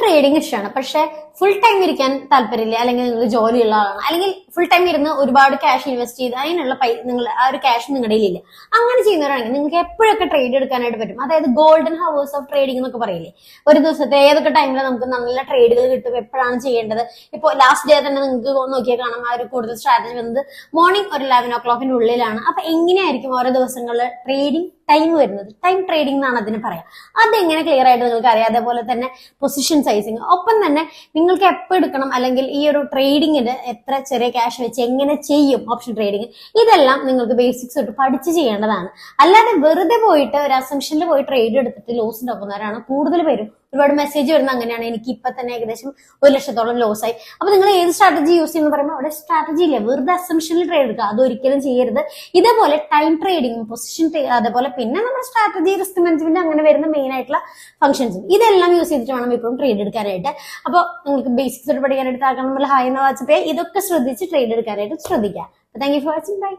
Trading ഇഷ്ടമാണ്, പക്ഷെ full time ഇരിക്കാൻ താല്പര്യമില്ല, അല്ലെങ്കിൽ നിങ്ങൾ ജോലിയുള്ള ആളാണ്, അല്ലെങ്കിൽ ഫുൾ ടൈം ഇരുന്ന് ഒരുപാട് ക്യാഷ് ഇൻവെസ്റ്റ് ചെയ്ത് അതിനുള്ള നിങ്ങൾ ആ ഒരു ക്യാഷ് നിങ്ങളുടെ ഇല്ല, അങ്ങനെ ചെയ്യുന്നവരാണെങ്കിൽ നിങ്ങൾക്ക് എപ്പോഴൊക്കെ ട്രേഡ് എടുക്കാനായിട്ട് പറ്റും. അതായത് ഗോൾഡൻ ഹവേഴ്സ് ഓഫ് ട്രേഡിംഗ് എന്നൊക്കെ പറയില്ലേ, ഒരു ദിവസത്തെ ഏതൊക്കെ ടൈമിൽ നമുക്ക് നല്ല ട്രേഡുകൾ കിട്ടും, എപ്പോഴാണ് ചെയ്യേണ്ടത്. ഇപ്പോൾ ലാസ്റ്റ് ഡേ തന്നെ നിങ്ങൾക്ക് നോക്കിയാൽ കാണാം ആ ഒരു കൂടുതൽ സ്ട്രാറ്റജി വന്നത് മോർണിംഗ് ഒരു 11 o'clock ഉള്ളിലാണ്. അപ്പൊ എങ്ങനെയായിരിക്കും ഓരോ ദിവസങ്ങളിൽ ട്രേഡിംഗ് ടൈം വരുന്നത്, ടൈം ട്രേഡിംഗ് എന്നാണ് അതിന് പറയാം. അതെങ്ങനെ ക്ലിയർ ആയിട്ട് നിങ്ങൾക്ക് അറിയാം. അതേപോലെ തന്നെ പൊസിഷൻ സൈസിങ്, ഒപ്പം തന്നെ നിങ്ങൾക്ക് എപ്പോൾ എടുക്കണം, അല്ലെങ്കിൽ ഈ ഒരു ട്രേഡിങ്ങിന് എത്ര ചെറിയ ക്യാഷ് വെച്ച് എങ്ങനെ ചെയ്യും ഓപ്ഷൻ ട്രേഡിങ്, ഇതെല്ലാം നിങ്ങൾക്ക് ബേസിക്സ് തൊട്ട് പഠിച്ച് ചെയ്യേണ്ടതാണ്. അല്ലാതെ വെറുതെ പോയിട്ട് ഒരു അസംഷനിൽ പോയി ട്രേഡ് എടുത്തിട്ട് ലോസ് ഉണ്ടാക്കുന്നവരാണ് കൂടുതൽ പേരും. ഒരുപാട് മെസ്സേജ് വരുന്ന അങ്ങനെയാണ്, എനിക്ക് ഇപ്പൊ തന്നെ ഏകദേശം 1 ലക്ഷത്തോളം ലോസ് ആയി. അപ്പൊ നിങ്ങൾ ഏത് സ്ട്രാറ്റജി യൂസ് ചെയ്യുന്ന പറയുമ്പോൾ അവിടെ സ്ട്രാറ്റജി ഇല്ല, വെറുതെ അസംഷനിൽ ട്രേഡ് എടുക്കുക, അതൊരിക്കലും ചെയ്യരുത്. ഇതേപോലെ ടൈം ട്രേഡിംഗ്, പൊസിഷൻ, അതേപോലെ പിന്നെ നമ്മുടെ സ്ട്രാറ്റജി, റിസ്ക് മാനേജ്മെന്റ്, അങ്ങനെ വരുന്ന മെയിൻ ആയിട്ടുള്ള ഫംഗ്ഷൻസ്, ഇതെല്ലാം യൂസ് ചെയ്തിട്ട് വേണം ഇപ്പോഴും ട്രേഡ് എടുക്കാനായിട്ട്. അപ്പോൾ നിങ്ങൾക്ക് ബേസിക്സ് പഠിക്കാനായിട്ട് താല്പര്യം ഹായ് എന്ന വാട്സപ്പ് ഇതൊക്കെ ശ്രദ്ധിച്ച് ട്രേഡ് എടുക്കാനായിട്ട് ശ്രദ്ധിക്കുക. Thank you for watching. By.